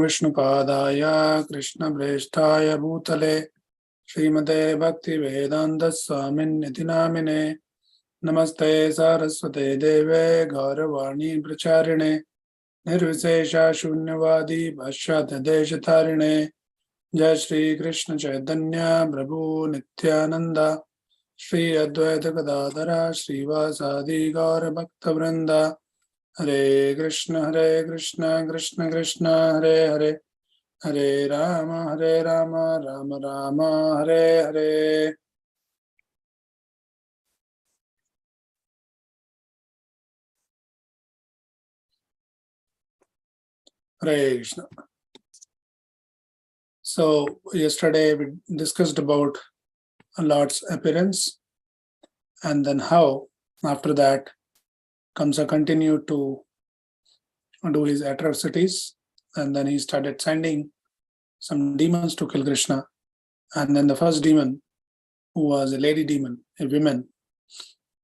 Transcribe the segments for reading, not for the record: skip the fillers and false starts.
Vishnupadaya Krishna Prestaya Bhutale Srimate Bhakti Vedanta Swamin Nitinamine Namaste Saraswate Deve Gauravani Pracharine Nirvisesha Shunyavadi Bhashyat Deshatarine Jai Shri Krishna Chaitanya Prabhu Nityananda Shri Advaita Gadadhara Shri Vasadi Gaura Bhakta Vrinda Hare Krishna Krishna Krishna Hare Hare Hare Rama Rama Rama Hare Hare. Hare Krishna. So yesterday we discussed about Lord's appearance and then how after that Kamsa continued to do his atrocities, and then he started sending some demons to kill Krishna. And then the first demon, who was a lady demon, a woman,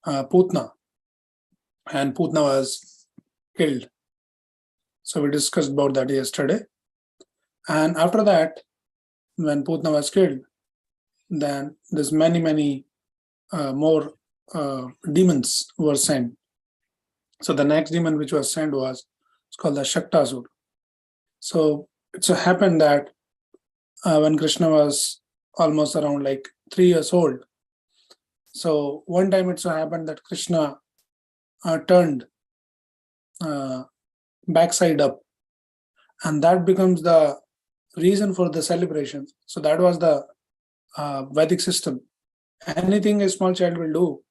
Putna, and Putna was killed. So we discussed about that yesterday. And after that, when Putna was killed, then there's many more demons were sent. So the next demon which was sent was, it's called the Shaktasur. So it so happened that when Krishna was almost around like 3 years old, so one time it so happened that Krishna turned backside up, and that becomes the reason for the celebration. So that was the Vedic system. Anything a small child will do,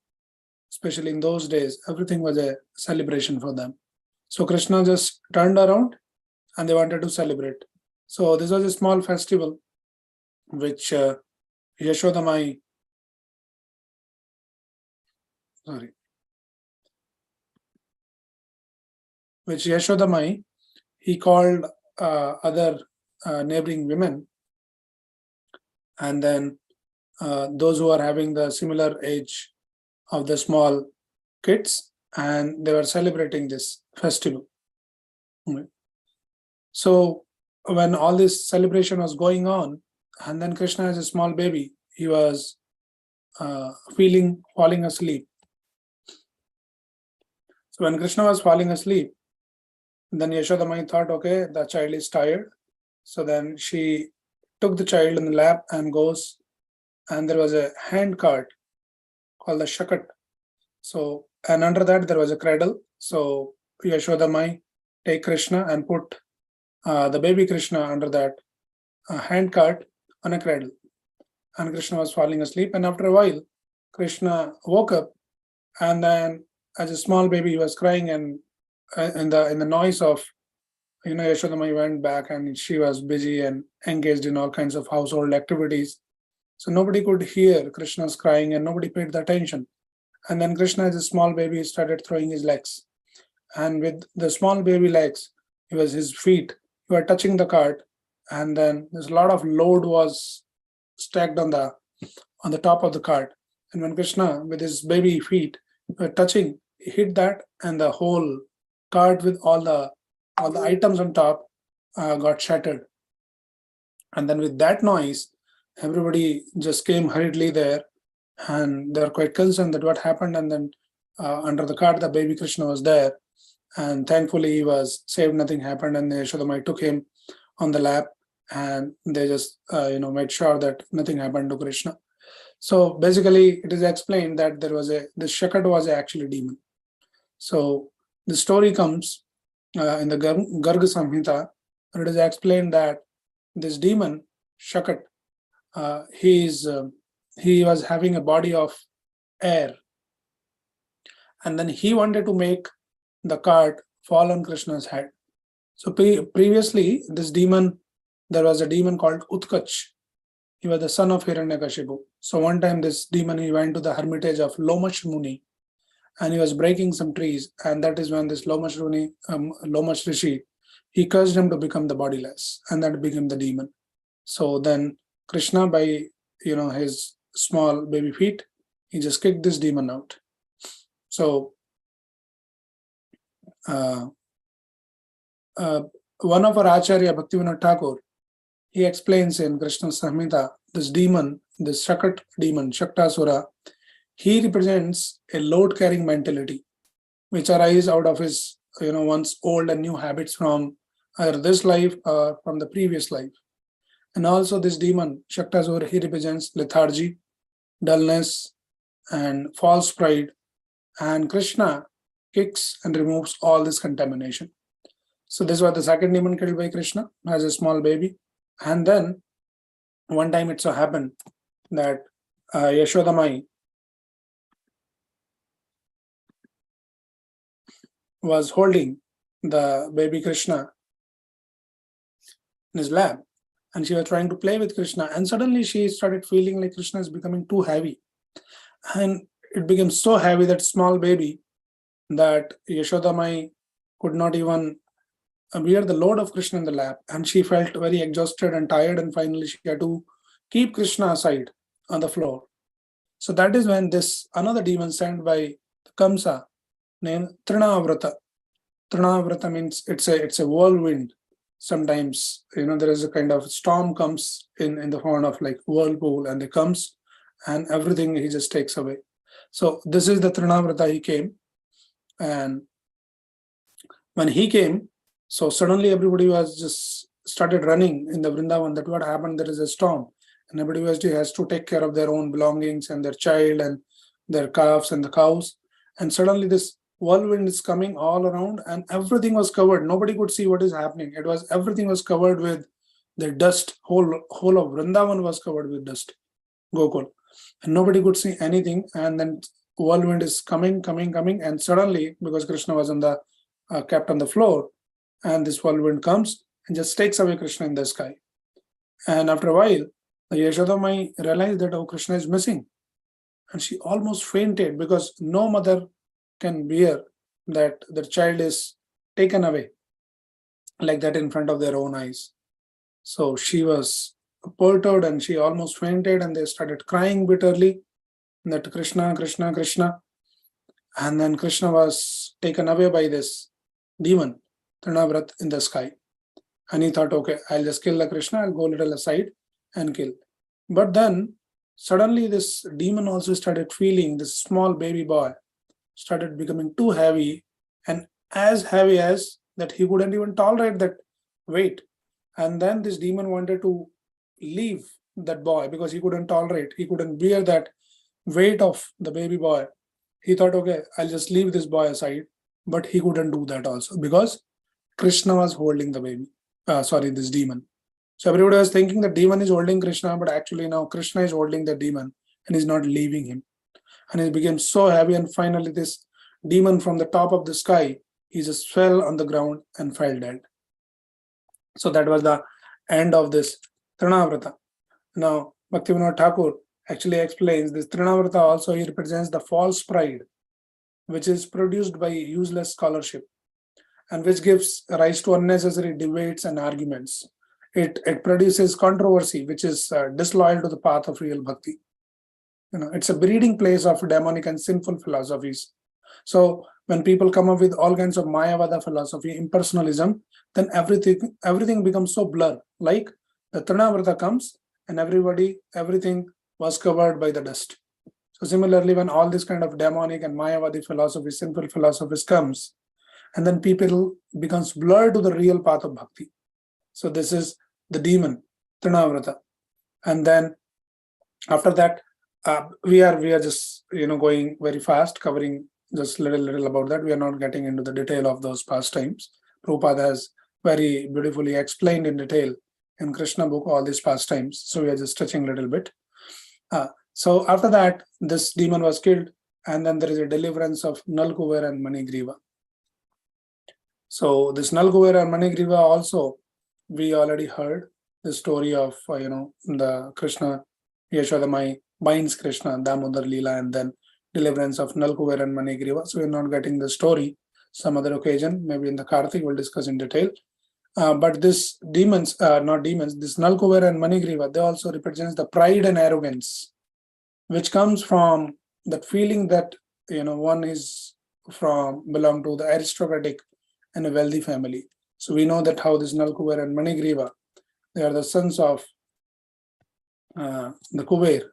especially in those days, everything was a celebration for them. So Krishna just turned around and they wanted to celebrate. So this was a small festival which Yashoda Mai, he called other neighboring women, and then those who are having the similar age of the small kids, and they were celebrating this festival. So when all this celebration was going on, and then Krishna as a small baby, he was falling asleep. So when Krishna was falling asleep, then Yashoda Mai thought, okay, the child is tired. So then she took the child in the lap and goes, and there was a hand cart called the shakat. So, and under that there was a cradle. So Yashoda Mai take Krishna and put the baby Krishna under that hand cart on a cradle. And Krishna was falling asleep. And after a while, Krishna woke up, and then as a small baby, he was crying, and in the noise of, Yashoda Mai went back, and she was busy and engaged in all kinds of household activities. So nobody could hear Krishna's crying, and nobody paid the attention. And then Krishna, as a small baby, started throwing his legs. And with the small baby legs, his feet were touching the cart, and then there's a lot of load was stacked on the top of the cart. And when Krishna, with his baby feet, were touching, he hit that, and the whole cart with all the items on top got shattered. And then with that noise, everybody just came hurriedly there, and they were quite concerned that what happened. And then under the cart, the baby Krishna was there, and thankfully he was saved. Nothing happened, and Yashoda Mai took him on the lap, and they just made sure that nothing happened to Krishna. So basically, it is explained that the Shakat was actually a demon. So the story comes in the Garga Samhita, and it is explained that this demon Shakat, he was having a body of air, and then he wanted to make the cart fall on Krishna's head. So previously, there was a demon called Utkach. He was the son of Hiranyakashipu. So one time this demon, he went to the hermitage of Lomash Muni, and he was breaking some trees, and that is when this Lomash Rishi, he cursed him to become the bodiless, and that became the demon. So then Krishna, by his small baby feet, he just kicked this demon out. So one of our Acharya, Bhaktivinoda Thakur, he explains in Krishna Samhita, this demon, this Shakat demon, Shaktasura, he represents a load-carrying mentality, which arise out of his, one's old and new habits from either this life or from the previous life. And also this demon, Shaktasura, he represents lethargy, dullness, and false pride. And Krishna kicks and removes all this contamination. So this was the second demon killed by Krishna as a small baby. And then one time it so happened that Yashodamai was holding the baby Krishna in his lap, and she was trying to play with Krishna, and suddenly she started feeling like Krishna is becoming too heavy, and it became so heavy, that small baby, that Yashodamai could not even bear the load of Krishna in the lap, and she felt very exhausted and tired, and finally she had to keep Krishna aside on the floor. So that is when this another demon sent by Kamsa named Trinavrata. Trinavrata means it's a whirlwind. Sometimes there is a kind of storm comes in the form of like whirlpool, and it comes and everything he just takes away. So this is the Trinavrata. He came, and when he came, so suddenly everybody was just started running in the Vrindavan. That what happened, there is a storm, and everybody has to take care of their own belongings and their child and their calves and the cows. And suddenly this whirlwind is coming all around, and everything was covered. Nobody could see what is happening. Everything was covered with the dust. Whole of Vrindavan was covered with dust, Gokul, and nobody could see anything. And then whirlwind is coming, and suddenly, because Krishna was on the kept on the floor, and this whirlwind comes and just takes away Krishna in the sky. And after a while, Yashodamai realized that Krishna is missing, and she almost fainted, because no mother can bear that their child is taken away like that in front of their own eyes. So she was perturbed and she almost fainted, and they started crying bitterly that Krishna, Krishna, Krishna. And then Krishna was taken away by this demon, Trinavrat, in the sky. And he thought, okay, I'll just kill the Krishna, I'll go a little aside and kill. But then suddenly this demon also started feeling, this small baby boy started becoming too heavy, and as heavy as that he couldn't even tolerate that weight. And then this demon wanted to leave that boy, because he couldn't bear that weight of the baby boy. He thought, okay, I'll just leave this boy aside. But he couldn't do that also, because Krishna was holding the baby. This demon. So everybody was thinking the demon is holding Krishna, but actually now Krishna is holding the demon and is not leaving him. And it became so heavy, and finally this demon from the top of the sky, he just fell on the ground and fell dead. So that was the end of this Trinavrata. Now Bhaktivinoda Thakur actually explains this Trinavrata also, he represents the false pride, which is produced by useless scholarship, and which gives rise to unnecessary debates and arguments. It produces controversy, which is disloyal to the path of real bhakti. It's a breeding place of demonic and sinful philosophies. So when people come up with all kinds of Mayavada philosophy, impersonalism, then everything becomes so blur. Like the Trinavrata comes, and everything was covered by the dust. So similarly, when all this kind of demonic and Mayavadi philosophy, sinful philosophies comes, and then people becomes blurred to the real path of bhakti. So this is the demon, Trinavrata. And then after that, we are just going very fast, covering just little about that. We are not getting into the detail of those pastimes. Prabhupada has very beautifully explained in detail in Krishna book all these pastimes. So we are just touching a little bit. So after that, this demon was killed, and then there is a deliverance of Nalkuver and Manigriva. So this Nalkuver and Manigriva also, we already heard the story of the Krishna, Yashodamai binds Krishna, Damodar Leela, and then deliverance of Nalkuver and Manigriva. So we're not getting the story. Some other occasion, maybe in the Karthik, we'll discuss in detail. But this demons, not demons, this Nalkuver and Manigriva, they also represents the pride and arrogance, which comes from that feeling that one is belong to the aristocratic and a wealthy family. So we know that how this Nalkuber and Manigriva, they are the sons of the Kuber,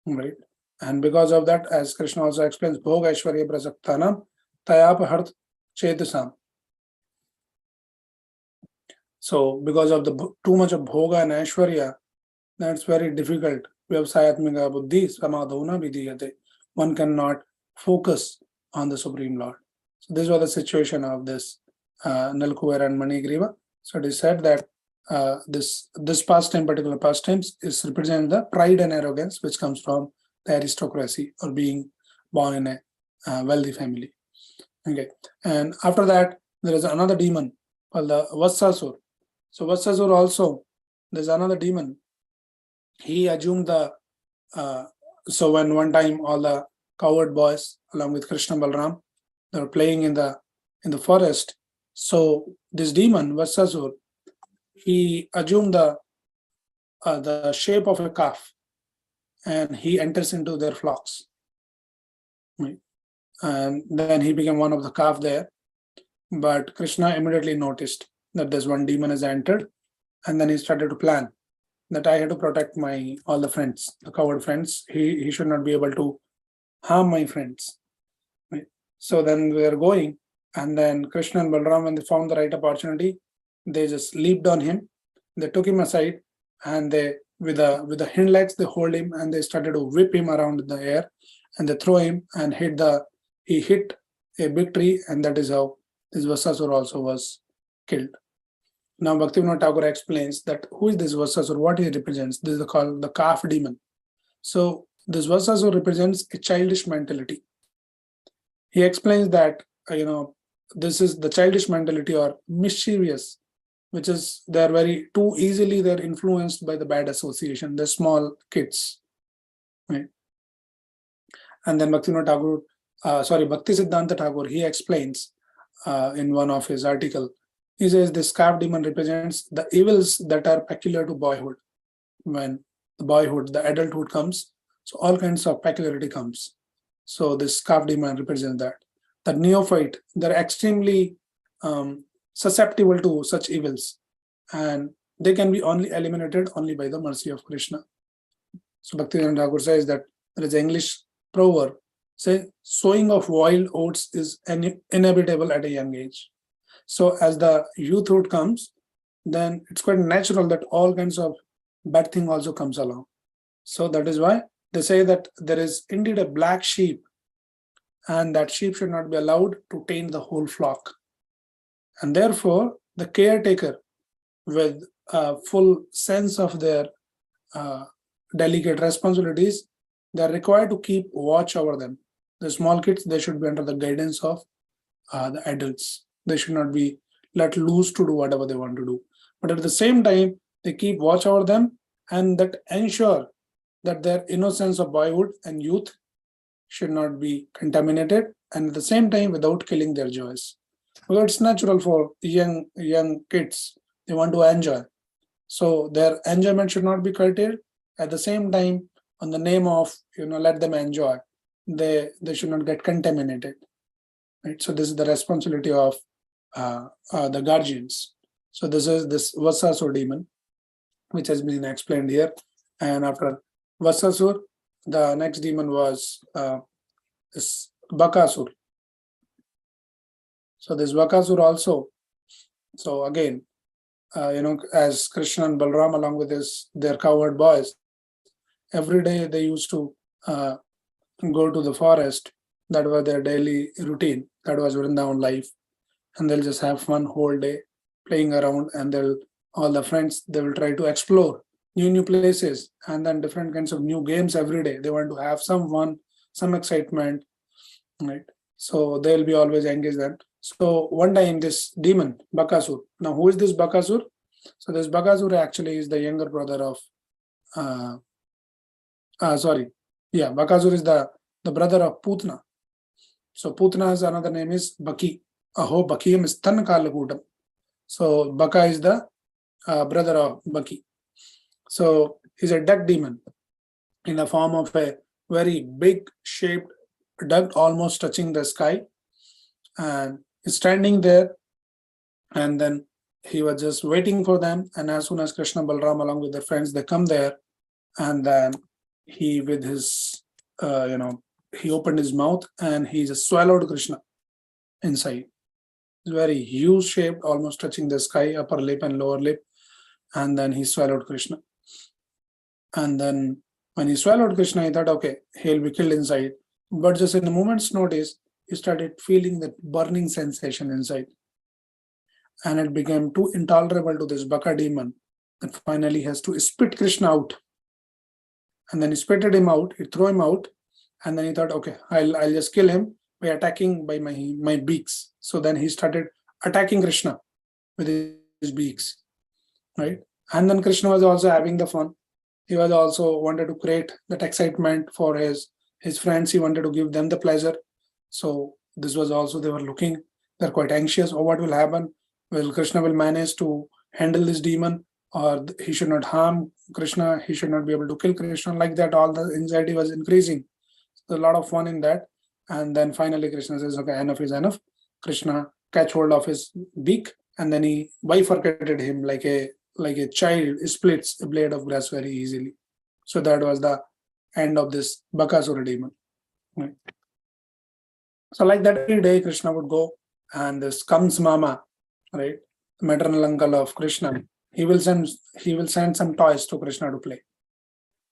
right? And because of that, as Krishna also explains, Bhoga Aishwarya Prasaktanam Tayapahart Chetasam. So because of the too much of Bhoga and Aishwarya, that's very difficult. Vyavsayatmika buddhi samadhona vidiyate. One cannot focus on the Supreme Lord. So this was the situation of this Nalkuber and Manigriva. So it is said that this pastime, particular pastimes, is representing the pride and arrogance which comes from the aristocracy or being born in a wealthy family. Okay, and after that there is another demon called the Vatsasur. So Vatsasur also, there's another demon. He assumed the so when one time all the cowherd boys along with Krishna Balram, they were playing in the forest. So this demon Vatsasur, he assumed the shape of a calf, and he enters into their flocks. Right? And then he became one of the calf there. But Krishna immediately noticed that this one demon has entered, and then he started to plan that I had to protect my all the friends, the coward friends. He should not be able to harm my friends. Right? So then we are going, and then Krishna and Balram, when they found the right opportunity, they just leaped on him. They took him aside, and they with the hind legs they hold him, and they started to whip him around in the air, and they throw him and he hit a big tree, and that is how this Vatsasur also was killed. Now Bhaktivinoda Thakur explains that who is this Vatsasur, what he represents. This is called the calf demon. So this Vatsasur represents a childish mentality. He explains that this is the childish mentality or mischievous, which is they're very too easily they're influenced by the bad association, the small kids. Right? And then Bhaktivinoda Thakur, Bhakti Siddhanta Thakur, he explains in one of his article, he says this calf demon represents the evils that are peculiar to boyhood. When the adulthood comes, so all kinds of peculiarity comes. So this calf demon represents that. The neophyte, they're extremely susceptible to such evils, and they can be only eliminated only by the mercy of Krishna. So Bhaktivinoda Thakur says that there is an English proverb, say sowing of wild oats is inevitable at a young age. So as the youthhood comes, then it's quite natural that all kinds of bad thing also comes along. So that is why they say that there is indeed a black sheep, and that sheep should not be allowed to taint the whole flock. And therefore, the caretaker with a full sense of their delicate responsibilities, they are required to keep watch over them. The small kids, they should be under the guidance of the adults. They should not be let loose to do whatever they want to do. But at the same time, they keep watch over them, and that ensure that their innocence of boyhood and youth should not be contaminated, and at the same time without killing their joys. Because it's natural for young kids, they want to enjoy. So their enjoyment should not be curtailed. At the same time, on the name of let them enjoy, they should not get contaminated. Right? So this is the responsibility of the guardians. So this is this Vatsasur demon, which has been explained here. And after Vatsasur, the next demon was this Bakasur. So this Bakasur also, so again, as Krishna and Balram along with their cowherd boys, every day they used to go to the forest. That was their daily routine. That was Vrindavan life. And they'll just have fun whole day playing around, and all the friends, they will try to explore new places, and then different kinds of new games every day. They want to have some fun, some excitement, right? So they'll be always engaged then. So one time this demon, Bakasur. Now who is this Bakasur? So this Bakasur actually is the younger brother of Bakasur is the brother of Putna. So Putna's another name is Baki. Aho Bakiyam Stan Kalakutam. So Baka is the brother of Baki. So he's a duck demon in the form of a very big shaped duck, almost touching the sky, and is standing there And then he was just waiting for them. And as soon as Krishna Balram along with their friends, they come there, and then he with his he opened his mouth and he just swallowed Krishna inside. Very huge shaped, almost touching the sky, upper lip and lower lip. And then he swallowed Krishna. And then when he swallowed Krishna, he thought, okay, he'll be killed inside. But just in a moment's notice, he started feeling that burning sensation inside. And it became too intolerable to this Baka demon that finally has to spit Krishna out. And then he spitted him out, he threw him out, and then he thought, okay, I'll just kill him by attacking by my beaks. So then he started attacking Krishna with his beaks, right? And then Krishna was also having the fun. He was also wanted to create that excitement for his friends. He wanted to give them the pleasure. So this was also, they were looking, they're quite anxious. Oh, what will happen? Will Krishna will manage to handle this demon, or he should not harm Krishna, he should not be able to kill Krishna? Like that, all the anxiety was increasing. So a lot of fun in that. And then finally Krishna says, okay, enough is enough. Krishna catch hold of his beak, and then he bifurcated him like a child splits a blade of grass very easily. So that was the end of this Bakasura demon. Right. So like that, every day Krishna would go, and this comes Mama, right, the maternal uncle of Krishna, he will send some toys to Krishna to play.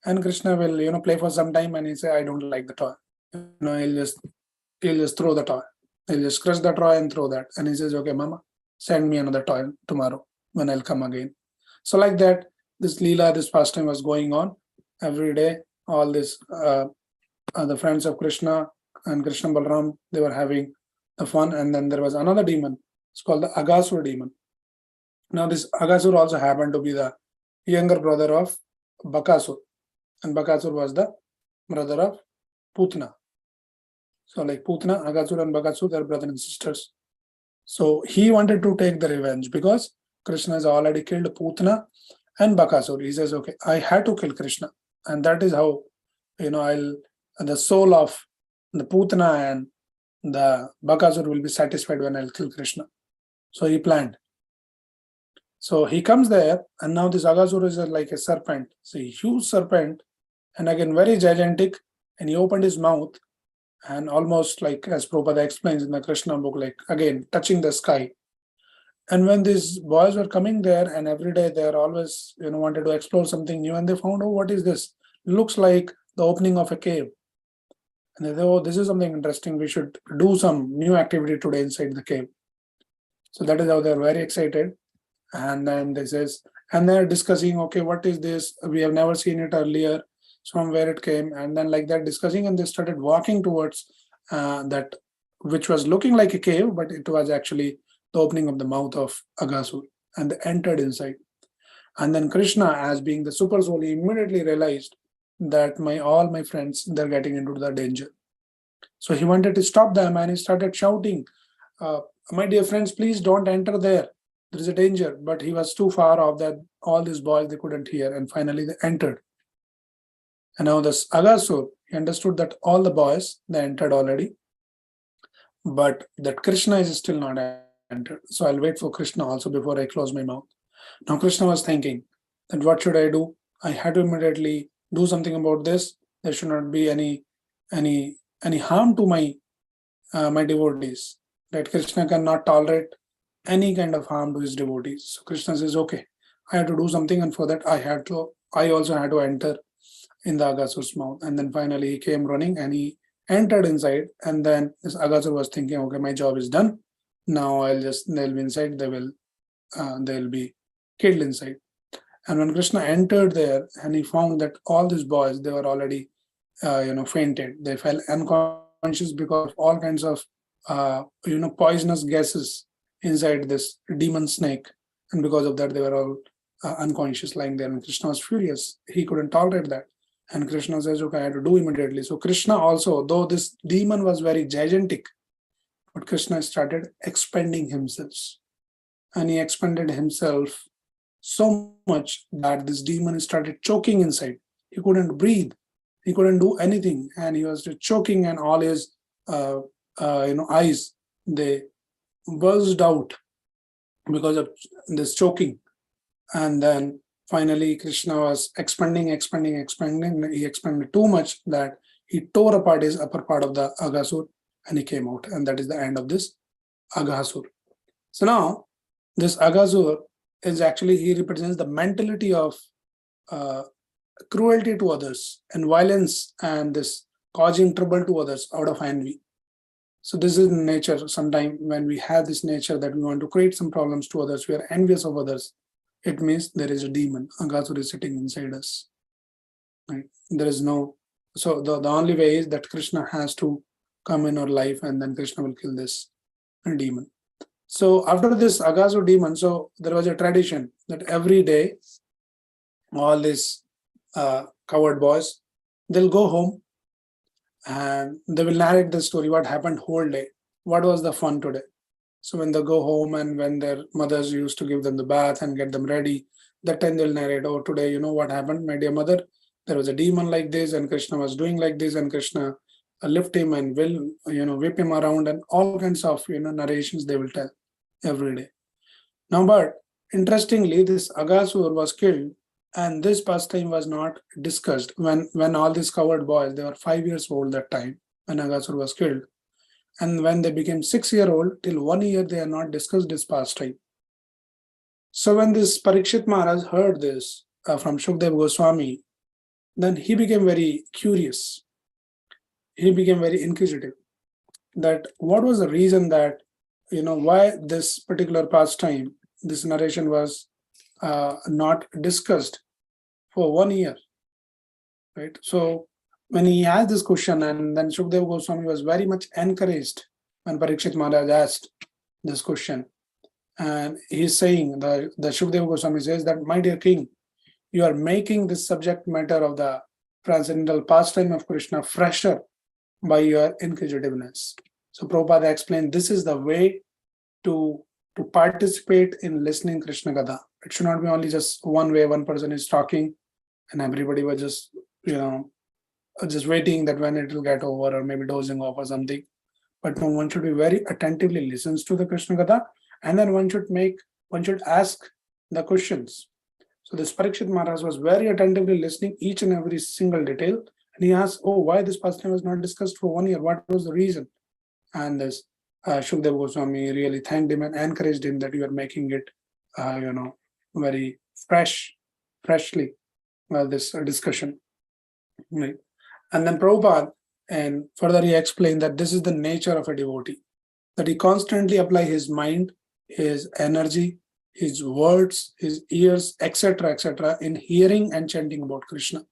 And Krishna will, play for some time, and he say, I don't like the toy. He'll just throw the toy. He'll just crush the toy and throw that. And he says, okay, Mama, send me another toy tomorrow when I'll come again. So like that, this Leela, this pastime was going on every day. All this, the friends of Krishna and Krishna Balram, they were having the fun. And then there was another demon. It's called the Agasur demon. Now this Agasur also happened to be the younger brother of Bakasur. And Bakasur was the brother of Putna. So like Putna, Agasur and Bakasur, they're brother and sisters. So he wanted to take the revenge because Krishna has already killed Putna and Bakasur. He says, okay, I had to kill Krishna. And that is how, the soul of the Putna and the Bakasur will be satisfied when I'll kill Krishna. So he planned. So he comes there, and now this Agasur is like a serpent. It's a huge serpent, and again, very gigantic. And he opened his mouth, and almost like, as Prabhupada explains in the Krishna book, like again, touching the sky. And when these boys were coming there, and every day they are always, wanted to explore something new, and they found, oh, what is this? Looks like the opening of a cave. And they say, oh, this is something interesting. We should do some new activity today inside the cave. So that is how they're very excited. And then they says, and they're discussing, okay, what is this? We have never seen it earlier, from where it came. And then like that discussing, and they started walking towards that, which was looking like a cave, but it was actually the opening of the mouth of Agasur, and they entered inside. And then Krishna, as being the super soul, he immediately realized that all my friends, they're getting into the danger. So he wanted to stop them, and he started shouting, my dear friends, please don't enter there. There is a danger. But he was too far off that all these boys, they couldn't hear. And finally they entered. And now this Agasur, he understood that all the boys, they entered already, but that Krishna is still not entered. So I'll wait for Krishna also before I close my mouth. Now Krishna was thinking that what should I do? I had to immediately do something about this. There should not be any harm to my devotees. That Krishna cannot tolerate any kind of harm to his devotees. So Krishna says, okay, I have to do something, and for that I also had to enter in the Agasur's mouth. And then finally he came running, and he entered inside. And then this Agasur was thinking, okay, my job is done. Now they'll be inside, they'll be killed inside. And when Krishna entered there, and he found that all these boys, they were already fainted. They fell unconscious because of all kinds of poisonous gases inside this demon snake. And because of that, they were all unconscious, lying there. And Krishna was furious. He couldn't tolerate that. And Krishna says, okay, I had to do immediately. So Krishna also, though this demon was very gigantic, but Krishna started expanding himself. And he expanded himself so much that this demon started choking inside. He couldn't breathe. He couldn't do anything. And he was choking, and all his eyes, they bulged out. because of this choking. And then finally, Krishna was expanding. He expanded too much that he tore apart his upper part of the Aghasur and he came out. And that is the end of this Aghasur. So now, this Aghasur is actually, he represents the mentality of cruelty to others and violence and this causing trouble to others out of envy. So this is nature. Sometimes when we have this nature that we want to create some problems to others, we are envious of others. It means there is a demon. Aghasur is sitting inside us. Right? There is no. So the only way is that Krishna has to come in our life, and then Krishna will kill this demon. So after this Aghasur demon, so there was a tradition that every day, all these coward boys, they'll go home and they will narrate the story, what happened whole day, what was the fun today. So when they go home and when their mothers used to give them the bath and get them ready, that time they'll narrate, oh, today, you know what happened, my dear mother, there was a demon like this and Krishna was doing like this and Krishna lift him and will, whip him around, and all kinds of, narrations they will tell every day. Now, but interestingly, this Aghasur was killed and this pastime was not discussed when all these coward boys, they were 5 years old that time when Aghasur was killed. And when they became 6-year-old, till 1 year, they are not discussed this pastime. So when this Parikshit Maharaj heard this from Shukdev Goswami, then he became very curious. He became very inquisitive that what was the reason that, why this particular pastime, this narration was not discussed for 1 year, right? So when he asked this question, and then Shukdev Goswami was very much encouraged when Parikshit Maharaj asked this question. And he's saying, the Shukdev Goswami says that, my dear king, you are making this subject matter of the transcendental pastime of Krishna fresher by your inquisitiveness. So Prabhupada explained, this is the way to participate in listening Krishna Katha. It should not be only just one way, one person is talking and everybody was just, just waiting that when it will get over or maybe dozing off or something. But no, one should be very attentively listens to the Krishna Katha, and then one should ask the questions. So this Parikshit Maharaj was very attentively listening each and every single detail. And he asked, oh, why this pastime was not discussed for 1 year? What was the reason? And this Shukdev Goswami really thanked him and encouraged him that you are making it, very freshly, this discussion. Right? And then Prabhupada, and further he explained that this is the nature of a devotee, that he constantly apply his mind, his energy, his words, his ears, etc., in hearing and chanting about Krishna.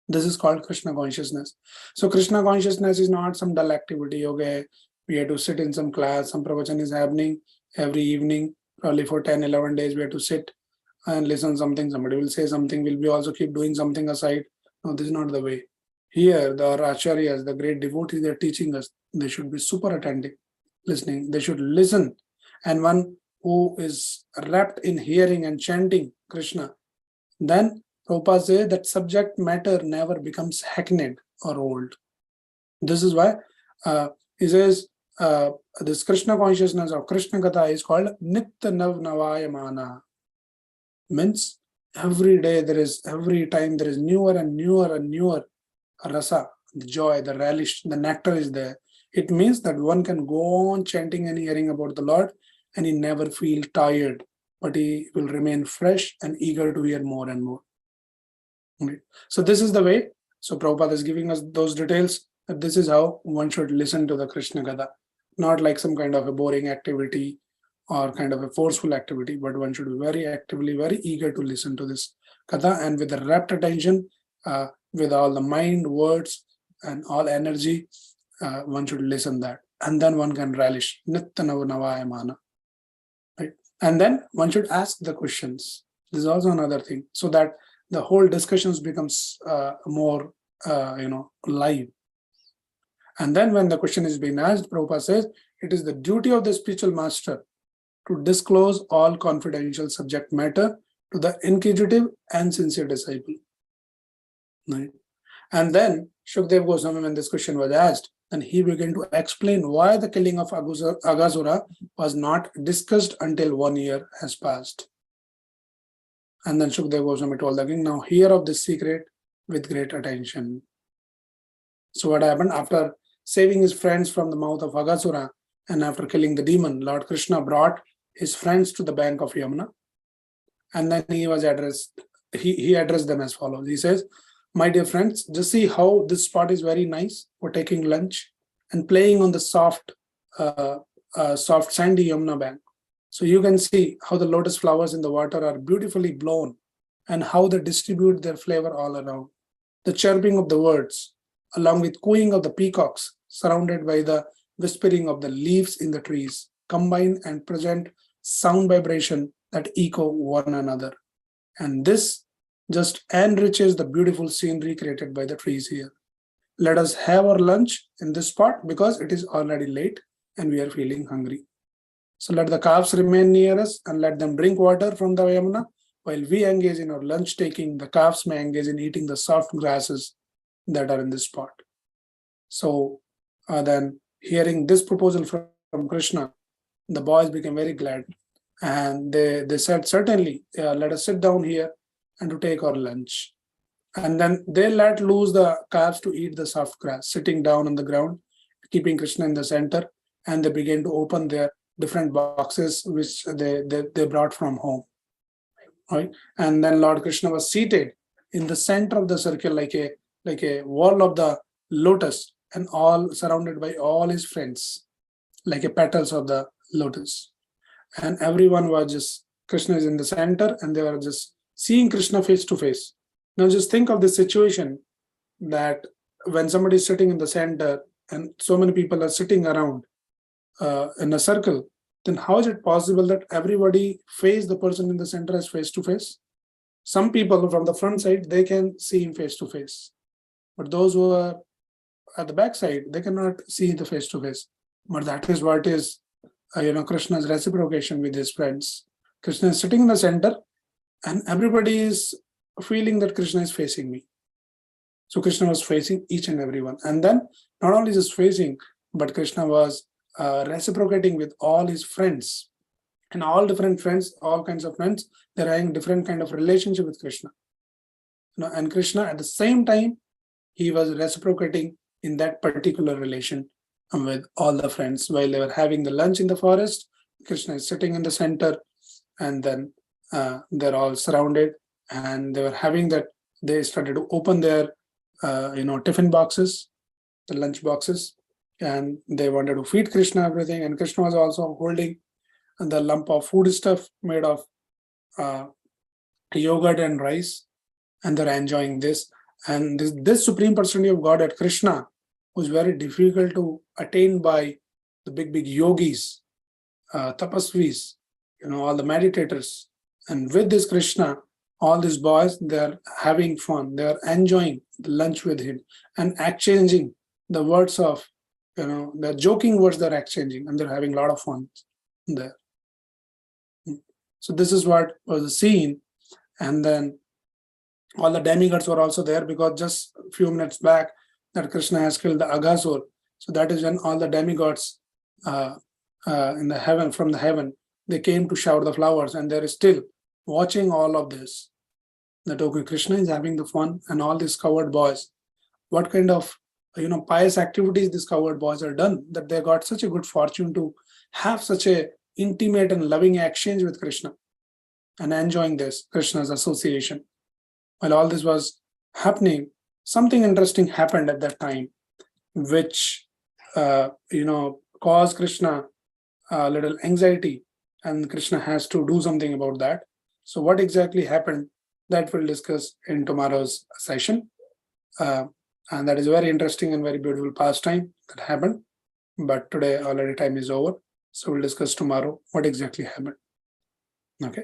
This is called Krishna consciousness. So Krishna consciousness is not some dull activity. Okay, we have to sit in some class, some pravachan is happening every evening, probably for 10, 11 days, we have to sit and listen something. Somebody will say something, will we also keep doing something aside? No, this is not the way. Here, the acharyas, the great devotees, they are teaching us, they should be super attentive, listening. They should listen. And one who is wrapped in hearing and chanting Krishna, then Prabhupada says that subject matter never becomes hackneyed or old. This is why he says this Krishna consciousness or Krishna Katha is called Nitya Nav Navayamana. Means every day every time there is newer and newer rasa, the joy, the relish, the nectar is there. It means that one can go on chanting and hearing about the Lord and he never feel tired, but he will remain fresh and eager to hear more and more. Okay. So this is the way. So Prabhupada is giving us those details, that this is how one should listen to the Krishna Katha, not like some kind of a boring activity or kind of a forceful activity, but one should be very actively, very eager to listen to this Katha, and with a rapt attention, with all the mind, words, and all energy, one should listen that. And then one can relish Nitya Navayamana. Right? And then one should ask the questions. This is also another thing, so that the whole discussions becomes more, live. And then when the question is being asked, Prabhupada says, it is the duty of the spiritual master to disclose all confidential subject matter to the inquisitive and sincere disciple. Right? And then Shukdev Goswami, when this question was asked, then he began to explain why the killing of Aghasura was not discussed until 1 year has passed. And then Shukdev Goswami told the king, now hear of this secret with great attention. So what happened after saving his friends from the mouth of Aghasura and after killing the demon, Lord Krishna brought his friends to the bank of Yamuna. And then he addressed them as follows. He says, my dear friends, just see how this spot is very nice for taking lunch and playing on the soft sandy Yamuna bank. So you can see how the lotus flowers in the water are beautifully blown and how they distribute their flavor all around. The chirping of the birds, along with cooing of the peacocks, surrounded by the whispering of the leaves in the trees, combine and present sound vibration that echo one another. And this just enriches the beautiful scenery created by the trees here. Let us have our lunch in this spot because it is already late and we are feeling hungry. So let the calves remain near us and let them drink water from the Yamuna. While we engage in our lunch taking, the calves may engage in eating the soft grasses that are in this spot. So then hearing this proposal from Krishna, the boys became very glad. And they said, certainly, let us sit down here and to take our lunch. And then they let loose the calves to eat the soft grass, sitting down on the ground, keeping Krishna in the center. And they began to open their different boxes which they brought from home. Right? And then Lord Krishna was seated in the center of the circle like a wall of the lotus, and all surrounded by all his friends, like a petals of the lotus. And everyone was just, Krishna is in the center and they were just seeing Krishna face to face. Now just think of the situation that when somebody is sitting in the center and so many people are sitting around in a circle, then how is it possible that everybody face the person in the center as face to face? Some people from the front side, they can see him face to face. But those who are at the back side, they cannot see the face to face. But that is what is Krishna's reciprocation with his friends. Krishna is sitting in the center and everybody is feeling that Krishna is facing me. So Krishna was facing each and every one. And then not only just facing, but Krishna was reciprocating with all his friends. And all different friends, all kinds of friends, they're having different kind of relationship with Krishna. And Krishna at the same time, he was reciprocating in that particular relation with all the friends. While they were having the lunch in the forest, Krishna is sitting in the center, and then they're all surrounded, and they were having that, they started to open their tiffin boxes, the lunch boxes, and they wanted to feed Krishna everything. And Krishna was also holding the lump of food stuff made of yogurt and rice, and they're enjoying this. And this Supreme Personality of Godhead, Krishna, was very difficult to attain by the big yogis, tapasvis, all the meditators. And with this Krishna, all these boys, they're having fun. They're enjoying the lunch with him and exchanging the words of, the joking words they're exchanging, and they're having a lot of fun there. So this is what was the scene. And then all the demigods were also there, because just a few minutes back that Krishna has killed the Aghasur. So that is when all the demigods in the heaven, from the heaven, they came to shower the flowers, and they're still watching all of this. That okay, Krishna is having the fun, and all these coward boys, what kind of pious activities these coward boys are done, that they got such a good fortune to have such a intimate and loving exchange with Krishna and enjoying this Krishna's association. While all this was happening, something interesting happened at that time, which caused Krishna a little anxiety, and Krishna has to do something about that. So what exactly happened, that we'll discuss in tomorrow's session. And that is a very interesting and very beautiful pastime that happened. But today already time is over. So we'll discuss tomorrow what exactly happened. Okay.